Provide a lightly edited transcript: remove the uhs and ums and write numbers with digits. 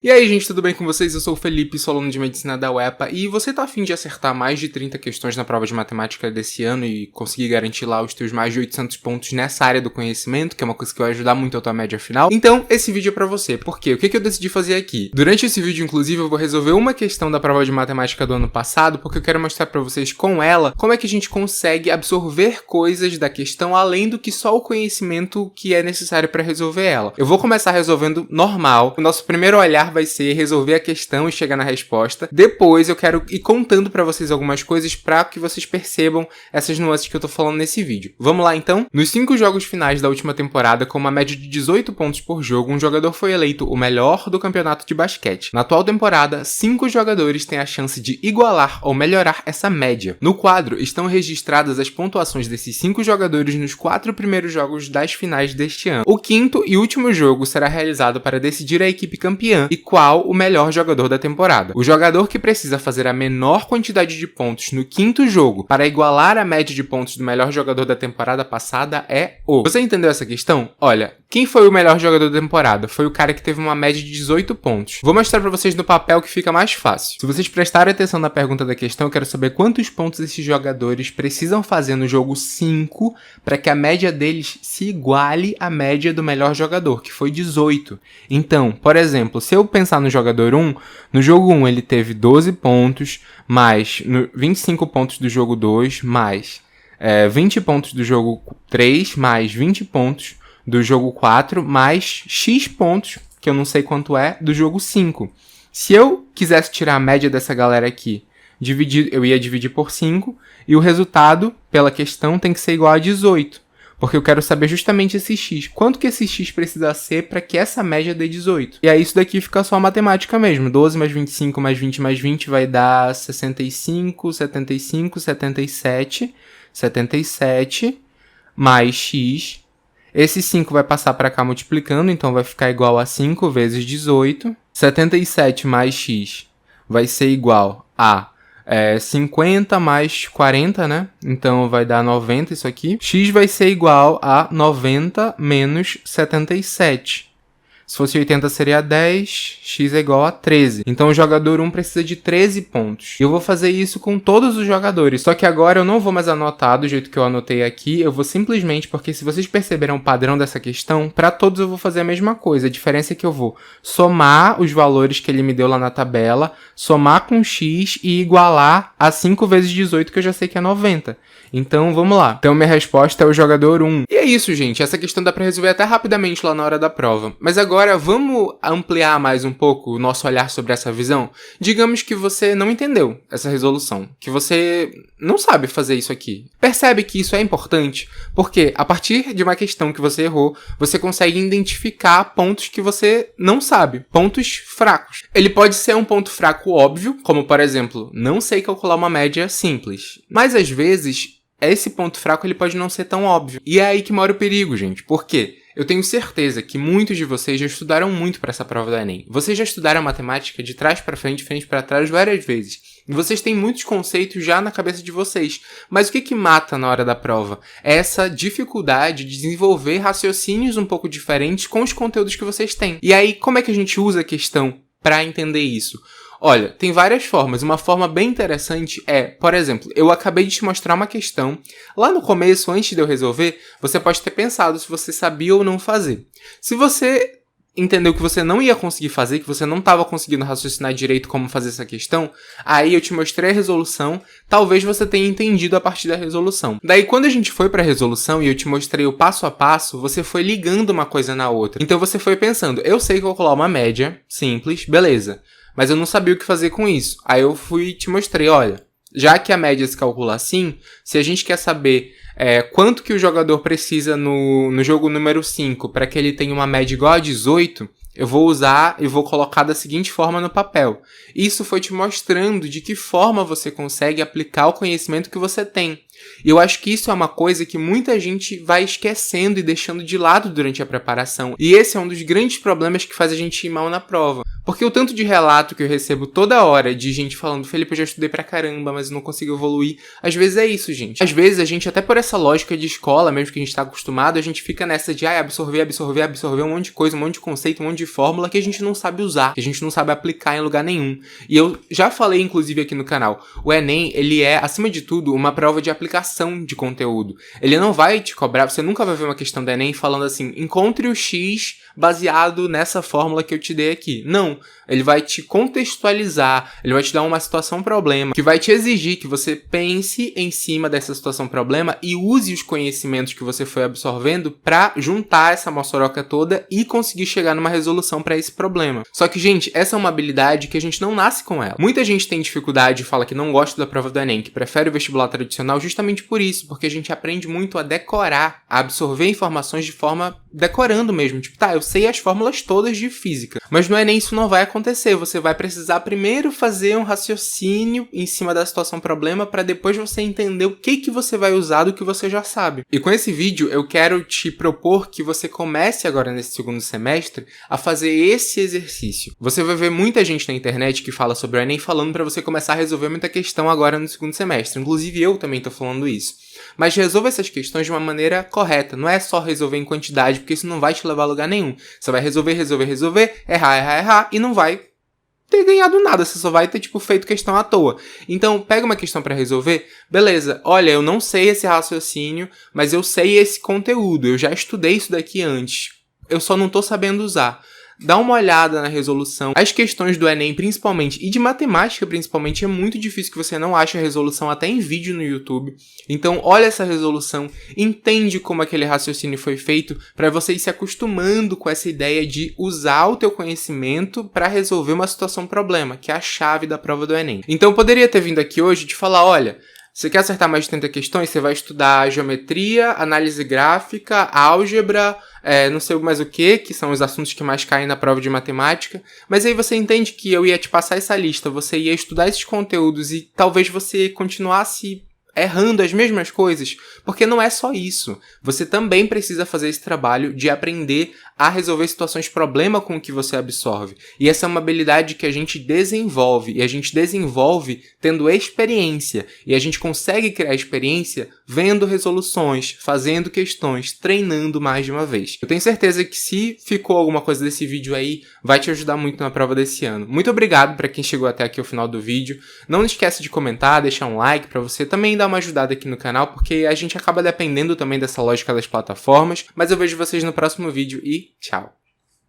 E aí, gente, tudo bem com vocês? Eu sou o Felipe, sou aluno de Medicina da UEPA, e você tá a fim de acertar mais de 30 questões na prova de matemática desse ano e conseguir garantir lá os teus mais de 800 pontos nessa área do conhecimento, que é uma coisa que vai ajudar muito a tua média final? Então, esse vídeo é pra você. Por quê? O que eu decidi fazer aqui? Durante esse vídeo, inclusive, eu vou resolver uma questão da prova de matemática do ano passado, porque eu quero mostrar pra vocês com ela como é que a gente consegue absorver coisas da questão além do que só o conhecimento que é necessário pra resolver ela. Eu vou começar resolvendo normal. O nosso primeiro olhar vai ser resolver a questão e chegar na resposta. Depois eu quero ir contando pra vocês algumas coisas pra que vocês percebam essas nuances que eu tô falando nesse vídeo. Vamos lá então? Nos 5 jogos finais da última temporada, com uma média de 18 pontos por jogo, um jogador foi eleito o melhor do campeonato de basquete. Na atual temporada, 5 jogadores têm a chance de igualar ou melhorar essa média. No quadro estão registradas as pontuações desses 5 jogadores nos 4 primeiros jogos das finais deste ano. O quinto e último jogo será realizado para decidir a equipe campeã e qual o melhor jogador da temporada. O jogador que precisa fazer a menor quantidade de pontos no quinto jogo para igualar a média de pontos do melhor jogador da temporada passada é o... Você entendeu essa questão? Olha, quem foi o melhor jogador da temporada? Foi o cara que teve uma média de 18 pontos. Vou mostrar pra vocês no papel que fica mais fácil. Se vocês prestarem atenção na pergunta da questão, eu quero saber quantos pontos esses jogadores precisam fazer no jogo 5 para que a média deles se iguale à média do melhor jogador, que foi 18. Então, por exemplo, se eu pensar no jogador 1, no jogo 1 ele teve 12 pontos, mais 25 pontos do jogo 2, mais 20 pontos do jogo 3, mais 20 pontos do jogo 4, mais X pontos, que eu não sei quanto é, do jogo 5. Se eu quisesse tirar a média dessa galera aqui, eu ia dividir por 5, e o resultado, pela questão, tem que ser igual a 18. Porque eu quero saber justamente esse X. Quanto que esse X precisa ser para que essa média dê 18? E aí isso daqui fica só matemática mesmo. 12 mais 25 mais 20 mais 20 vai dar 65, 75, 77. 77 mais X. Esse 5 vai passar para cá multiplicando, então vai ficar igual a 5 vezes 18. 77 mais X vai ser igual a 50 mais 40, né? Então vai dar 90 isso aqui. X vai ser igual a 90 menos 77. Se fosse 80 seria 10, x é igual a 13. Então o jogador 1 precisa de 13 pontos. E eu vou fazer isso com todos os jogadores. Só que agora eu não vou mais anotar do jeito que eu anotei aqui. Eu vou simplesmente, porque se vocês perceberam o padrão dessa questão, para todos eu vou fazer a mesma coisa. A diferença é que eu vou somar os valores que ele me deu lá na tabela, somar com x e igualar a 5 vezes 18, que eu já sei que é 90. Então vamos lá. Então minha resposta é o jogador 1. E é isso, gente. Essa questão dá para resolver até rapidamente lá na hora da prova. Mas agora vamos ampliar mais um pouco o nosso olhar sobre essa visão? Digamos que você não entendeu essa resolução, que você não sabe fazer isso aqui. Percebe que isso é importante? Porque a partir de uma questão que você errou, você consegue identificar pontos que você não sabe, pontos fracos. Ele pode ser um ponto fraco óbvio, como por exemplo, não sei calcular uma média simples. Mas às vezes, esse ponto fraco ele pode não ser tão óbvio. E é aí que mora o perigo, gente. Por quê? Eu tenho certeza que muitos de vocês já estudaram muito para essa prova do Enem. Vocês já estudaram matemática de trás para frente, frente para trás várias vezes. E vocês têm muitos conceitos já na cabeça de vocês. Mas o que mata na hora da prova? É essa dificuldade de desenvolver raciocínios um pouco diferentes com os conteúdos que vocês têm. E aí, como é que a gente usa a questão para entender isso? Olha, tem várias formas. Uma forma bem interessante é, por exemplo, eu acabei de te mostrar uma questão. Lá no começo, antes de eu resolver, você pode ter pensado se você sabia ou não fazer. Se você entendeu que você não ia conseguir fazer, que você não estava conseguindo raciocinar direito como fazer essa questão, aí eu te mostrei a resolução, talvez você tenha entendido a partir da resolução. Daí, quando a gente foi para a resolução e eu te mostrei o passo a passo, você foi ligando uma coisa na outra. Então você foi pensando, eu sei calcular uma média simples, beleza. Mas eu não sabia o que fazer com isso. Aí eu fui e te mostrei, olha, já que a média se calcula assim, se a gente quer saber quanto que o jogador precisa no jogo número 5 para que ele tenha uma média igual a 18, eu vou usar e vou colocar da seguinte forma no papel. Isso foi te mostrando de que forma você consegue aplicar o conhecimento que você tem. E eu acho que isso é uma coisa que muita gente vai esquecendo e deixando de lado durante a preparação. E esse é um dos grandes problemas que faz a gente ir mal na prova. Porque o tanto de relato que eu recebo toda hora de gente falando, Felipe, eu já estudei pra caramba, mas eu não consigo evoluir. Às vezes é isso, gente. Às vezes a gente, até por essa lógica de escola mesmo que a gente tá acostumado, a gente fica nessa de absorver um monte de coisa, um monte de conceito, um monte de fórmula que a gente não sabe usar, que a gente não sabe aplicar em lugar nenhum. E eu já falei, inclusive, aqui no canal, o Enem, ele é, acima de tudo, uma prova de aplicação de conteúdo. Ele não vai te cobrar, você nunca vai ver uma questão do Enem falando assim, encontre o X baseado nessa fórmula que eu te dei aqui. Não. Ele vai te contextualizar, ele vai te dar uma situação-problema, que vai te exigir que você pense em cima dessa situação-problema e use os conhecimentos que você foi absorvendo para juntar essa moçoroca toda e conseguir chegar numa resolução para esse problema. Só que, gente, essa é uma habilidade que a gente não nasce com ela. Muita gente tem dificuldade e fala que não gosta da prova do Enem, que prefere o vestibular tradicional justamente por isso, porque a gente aprende muito a decorar, a absorver informações de forma decorando mesmo. Tipo, tá, eu sei as fórmulas todas de física, mas no Enem isso não vai acontecer. Você vai precisar primeiro fazer um raciocínio em cima da situação-problema para depois você entender o que você vai usar do que você já sabe. E com esse vídeo eu quero te propor que você comece agora nesse segundo semestre a fazer esse exercício. Você vai ver muita gente na internet que fala sobre o Enem falando para você começar a resolver muita questão agora no segundo semestre. Inclusive eu também tô falando isso. Mas resolva essas questões de uma maneira correta. Não é só resolver em quantidade, porque isso não vai te levar a lugar nenhum. Você vai resolver, errar, e não vai ter ganhado nada. Você só vai ter, feito questão à toa. Então, pega uma questão para resolver. Beleza, olha, eu não sei esse raciocínio, mas eu sei esse conteúdo. Eu já estudei isso daqui antes. Eu só não tô sabendo usar. Dá uma olhada na resolução. As questões do Enem, principalmente, e de matemática, principalmente, é muito difícil que você não ache a resolução até em vídeo no YouTube. Então, olha essa resolução, entende como aquele raciocínio foi feito, para você ir se acostumando com essa ideia de usar o teu conhecimento para resolver uma situação-problema, que é a chave da prova do Enem. Então, eu poderia ter vindo aqui hoje te falar, olha, você quer acertar mais de 30 questões? Você vai estudar geometria, análise gráfica, álgebra, não sei mais o que são os assuntos que mais caem na prova de matemática. Mas aí você entende que eu ia te passar essa lista, você ia estudar esses conteúdos e talvez você continuasse errando as mesmas coisas, porque não é só isso. Você também precisa fazer esse trabalho de aprender a resolver situações problema com o que você absorve. E essa é uma habilidade que a gente desenvolve, e a gente desenvolve tendo experiência, e a gente consegue criar experiência vendo resoluções, fazendo questões, treinando mais de uma vez. Eu tenho certeza que se ficou alguma coisa desse vídeo aí, vai te ajudar muito na prova desse ano. Muito obrigado para quem chegou até aqui ao final do vídeo. Não esquece de comentar, deixar um like para você também dar uma ajudada aqui no canal, porque a gente acaba dependendo também dessa lógica das plataformas. Mas eu vejo vocês no próximo vídeo e tchau!